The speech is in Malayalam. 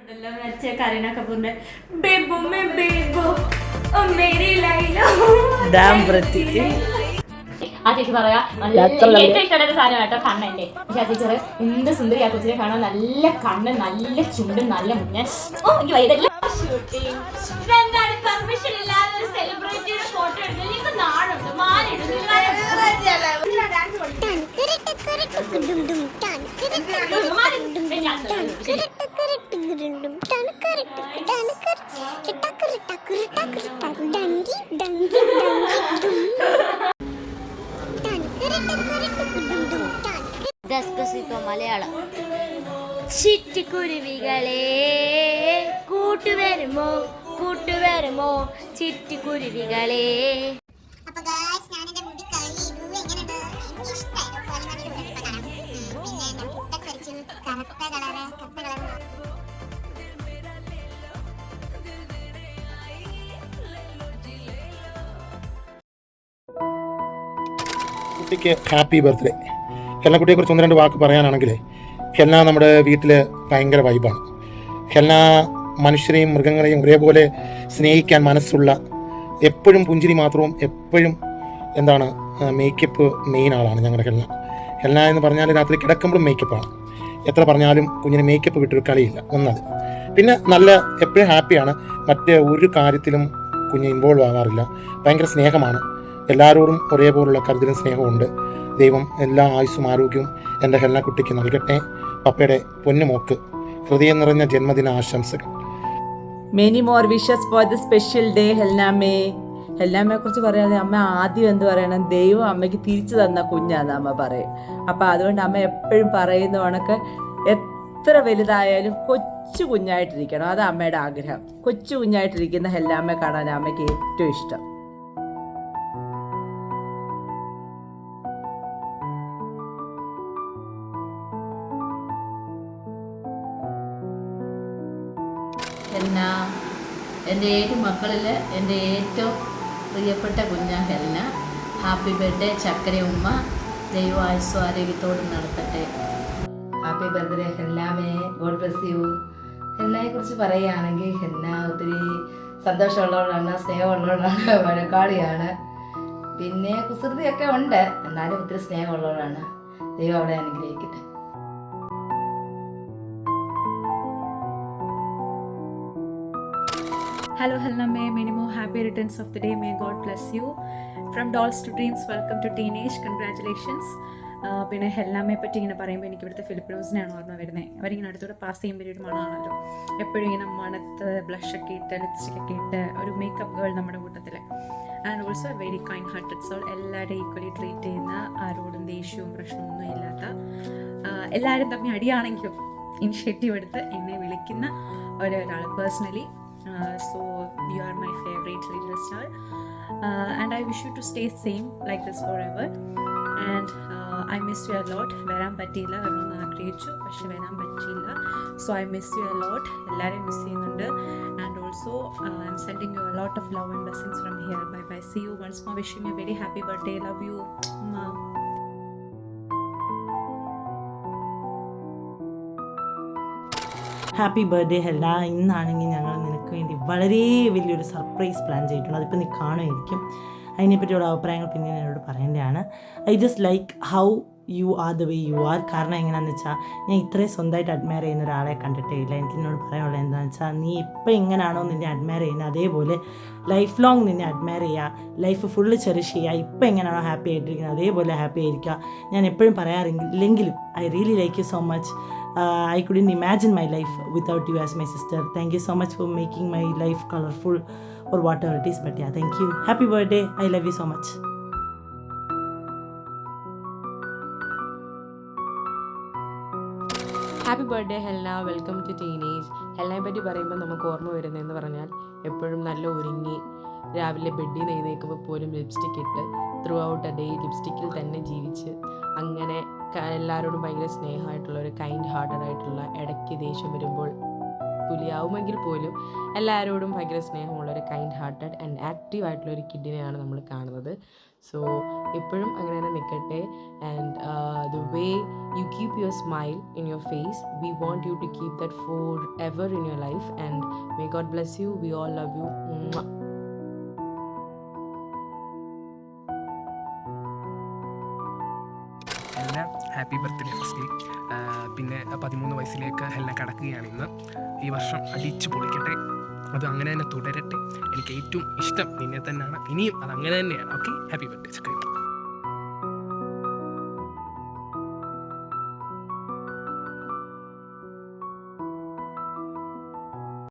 करीना कपूर ने बेबो में बेबो ओ मेरी लैला ഡാം പ്രതി ആ ചേച്ചി പറയാ ഏറ്റവും ഇഷ്ടമുള്ള ഒരു സാധനം കേട്ടോ കണ്ണല്ലേ. പക്ഷെ ആ ചേച്ചി എന്ത് സുന്ദരി ആ കൊച്ചിനെ കാണാൻ, നല്ല കണ്ണ്, നല്ല ചുണ്ടും, നല്ല മുന്നേ. ഓ എനിക്ക് വൈകിട്ടല്ല ഷൂട്ടിംഗ് എന്താണ് പെർമിഷൻ ഇല്ലാതെ ഒരു സെലിബ്രിറ്റിയുടെ ഫോട്ടോ എടുക്കുന്നത്? നിങ്ങൾക്ക് നാടുണ്ട്, മാനിടും. മലയാളം. ചിറ്റിക്കുരുവികളെ കൂട്ടുവരുമോ കൂട്ടുവരുമോ ചിറ്റിക്കുരുവികളെ. കുട്ടിക്ക് ഹാപ്പി ബർത്ത്ഡേ. ഹെൽനക്കുട്ടിയെക്കുറിച്ച് ഒന്ന് രണ്ട് വാക്ക് പറയാനാണെങ്കിൽ, ഹെൽന നമ്മുടെ വീട്ടിൽ ഭയങ്കര വൈബാണ്. ഹെൽന മനുഷ്യരെയും മൃഗങ്ങളെയും ഒരേപോലെ സ്നേഹിക്കാൻ മനസ്സുള്ള, എപ്പോഴും പുഞ്ചിരി മാത്രവും, എപ്പോഴും എന്താണ് മേക്കപ്പ് മെയിൻ ആളാണ് ഞങ്ങളുടെ ഹെൽന. ഹെൽന എന്ന് പറഞ്ഞാൽ രാത്രി കിടക്കുമ്പോഴും മേക്കപ്പാണ്. എത്ര പറഞ്ഞാലും കുഞ്ഞിന് മേക്കപ്പ് വിട്ടൊരു കളിയില്ല. ഒന്നത് പിന്നെ നല്ല എപ്പോഴും ഹാപ്പിയാണ്. മറ്റ് ഒരു കാര്യത്തിലും കുഞ്ഞ് ഇൻവോൾവ് ആകാറില്ല. ഭയങ്കര സ്നേഹമാണ്. എല്ലാവരോടും ഒരേപോലുള്ള കരുതലും സ്നേഹമുണ്ട്. ദൈവം എല്ലാ ആയുസ്സും ആരോഗ്യവും എൻ്റെ ഹെൽന കുട്ടിക്ക് നൽകട്ടെ. പപ്പയുടെ പൊന്നുമോക്ക് ഹൃദയം നിറഞ്ഞ ജന്മദിന ആശംസകൾ. Many more wishes for the special day ഹെൽനാമേ. ഹെൽനാമ്മയെ കുറിച്ച് പറയാതെ അമ്മ ആദ്യം എന്ത് പറയണം, ദൈവം അമ്മയ്ക്ക് തിരിച്ചു തന്ന കുഞ്ഞാന്ന് അമ്മ പറയും. അപ്പം അതുകൊണ്ട് അമ്മ എപ്പോഴും പറയുന്ന കണക്ക് എത്ര വലുതായാലും കൊച്ചു കുഞ്ഞായിട്ടിരിക്കണം. അത് അമ്മയുടെ ആഗ്രഹം. കൊച്ചു കുഞ്ഞായിട്ടിരിക്കുന്ന ഹെൽനാമ്മയെ കാണാൻ അമ്മയ്ക്ക് ഏറ്റവും ഇഷ്ടം. ഹെൽന എൻ്റെ 7 മക്കളിൽ എൻ്റെ ഏറ്റവും പ്രിയപ്പെട്ട കുഞ്ഞാ ഹെൽന. ഹാപ്പി ബർത്ത്ഡേ ചക്കര ഉമ്മ. ദൈവം ആയുസ്സും ആരോഗ്യത്തോടും നടത്തട്ടെ. ഹാപ്പി ബർത്ത്ഡേ ഹെൽനാമേ. God bless you. ഹെൽനയെ കുറിച്ച് പറയുകയാണെങ്കിൽ ഹെൽന ഒത്തിരി സന്തോഷമുള്ളവളാണ്, സ്നേഹമുള്ളവളാണ്, വഴക്കാളിയാണ്, പിന്നെ കുസൃതിയൊക്കെ ഉണ്ട്, എന്നാലും ഒത്തിരി സ്നേഹമുള്ളവളാണ്. ദൈവം അവളെ അനുഗ്രഹിക്കട്ടെ. Hello Helname, many more happy returns of the day. May God bless you. From dolls to dreams, welcome to teenage. Congratulations. പിന്നെ ഹെൽനാമയെ പറ്റി ഇങ്ങനെ പറയുമ്പോൾ എനിക്ക് ഇവിടുത്തെ ഫിലിപ്പിനോസിനെയാണ് ഓർമ്മ വരുന്നത്. അവരിങ്ങനെ അടുത്തൂടെ പാസ് ചെയ്യുമ്പോൾ ഒരു മണമാണല്ലോ, എപ്പോഴും ഇങ്ങനെ മണത്ത് ബ്ലഷൊക്കെ ഇട്ട് ലിപ്സ്റ്റിക്കൊക്കെ ഇട്ട് ഒരു മേക്കപ്പ് ഗേൾ നമ്മുടെ കൂട്ടത്തിൽ. And also very kind hearted soul. എല്ലാവരെയും ഈക്വലി ട്രീറ്റ് ചെയ്യുന്ന, ആരോടും ദേഷ്യവും പ്രശ്നമൊന്നും ഇല്ലാത്ത, എല്ലാവരും തമ്മിൽ അടിയാണെങ്കിലും ഇനിഷ്യേറ്റീവ് എടുത്ത് എന്നെ വിളിക്കുന്ന ഒരാൾ personally. So you are my favorite little star, and I wish you to stay same like this forever. And I miss you a lot. വരാൻ പറ്റിയില്ല, വരണമെന്ന് ആഗ്രഹിച്ചു, പക്ഷെ വരാൻ പറ്റിയില്ല. So I miss you a lot. എല്ലാവരെയും മിസ് ചെയ്യുന്നുണ്ട്. And also I'm sending you a lot of love and blessings from here. Bye bye. See you once more. Wishing you a very happy birthday. Love you, Mom. Happy birthday Helna. ഇന്നാണെങ്കിൽ ഞങ്ങൾ നിനക്ക് വേണ്ടി വളരെ വലിയൊരു സർപ്രൈസ് പ്ലാൻ ചെയ്തിട്ടുണ്ട്. അതിപ്പോൾ നീ കാണുമായിരിക്കും. അതിനെപ്പറ്റിയുള്ള അഭിപ്രായങ്ങൾ പിന്നെ എന്നോട് പറയേണ്ടതാണ്. I just like how you are the way you are. കാരണം എങ്ങനെയാണെന്ന് വെച്ചാൽ ഞാൻ ഇത്രയും സ്വന്തമായിട്ട് അഡ്മയർ ചെയ്യുന്ന ഒരാളെ കണ്ടിട്ടേ ഇല്ല. എനിക്ക് എന്നോട് പറയാനുള്ളത് എന്താണെന്ന് വെച്ചാൽ, നീ ഇപ്പം എങ്ങനെയാണോ നിന്നെ അഡ്മയർ ചെയ്യുന്നത് അതേപോലെ ലൈഫ് ലോങ് നിന്നെ അഡ്മയർ ചെയ്യുക, ലൈഫ് ഫുള്ള് ചെറിഷ് ചെയ്യുക. ഇപ്പം എങ്ങനെയാണോ ഹാപ്പി ആയിട്ടിരിക്കുന്നത് അതേപോലെ ഹാപ്പി ആയിരിക്കുക. ഞാൻ എപ്പോഴും പറയാറില്ലെങ്കിലും I really like you so much. I couldn't imagine my life without you as my sister. Thank you so much for making my life colorful or whatever it is. But yeah, thank you. Happy birthday. I love you so much. Happy birthday Helna. Welcome to teenage. ഹെൽനയെ പറ്റി പറയുമ്പോൾ നമുക്ക് ഓർമ്മ വരുന്നതെന്ന് പറഞ്ഞാൽ, എപ്പോഴും നല്ല ഒരുങ്ങി രാവിലെ ബെഡിൽ നിന്ന് എഴുന്നേൽക്കുമ്പോൾ പോലും ലിപ്സ്റ്റിക് ഇട്ട് ത്രൂ ഔട്ട് എ ഡേ ലിപ്സ്റ്റിക്കിൽ തന്നെ ജീവിച്ച്, അങ്ങനെ എല്ലാവരോടും ഭയങ്കര സ്നേഹമായിട്ടുള്ള ഒരു കൈൻഡ് ഹാർട്ടഡ് ആയിട്ടുള്ള, ഇടയ്ക്ക് ദേഷ്യം വരുമ്പോൾ പുലിയാവുമെങ്കിൽ പോലും എല്ലാവരോടും ഭയങ്കര സ്നേഹമുള്ള ഒരു കൈൻഡ് ഹാർട്ടഡ് ആൻഡ് ആക്റ്റീവ് ആയിട്ടുള്ള ഒരു കിഡിനെയാണ് നമ്മൾ കാണുന്നത്. സോ എപ്പോഴും അങ്ങനെ തന്നെ നിൽക്കട്ടെ. And the way you keep your smile in your face, we want you to keep that forever in your life. And may God bless you. We all love you. Helna happy birthday first. പിന്നെ 13 വയസ്സിലേക്ക് ഹെൽന കടക്കുകയാണ് ഇന്ന്. ഈ വർഷം അടിച്ചു പൊളിക്കട്ടെ, അത് അങ്ങനെ തന്നെ തുടരട്ടെ. എനിക്ക് ഏറ്റവും ഇഷ്ടം നിന്നെ തന്നെയാണ്, ഇനിയും അത് അങ്ങനെ തന്നെയാണ്. ഓക്കെ, ഹാപ്പി ബർത്ത്ഡേ ചക്കര.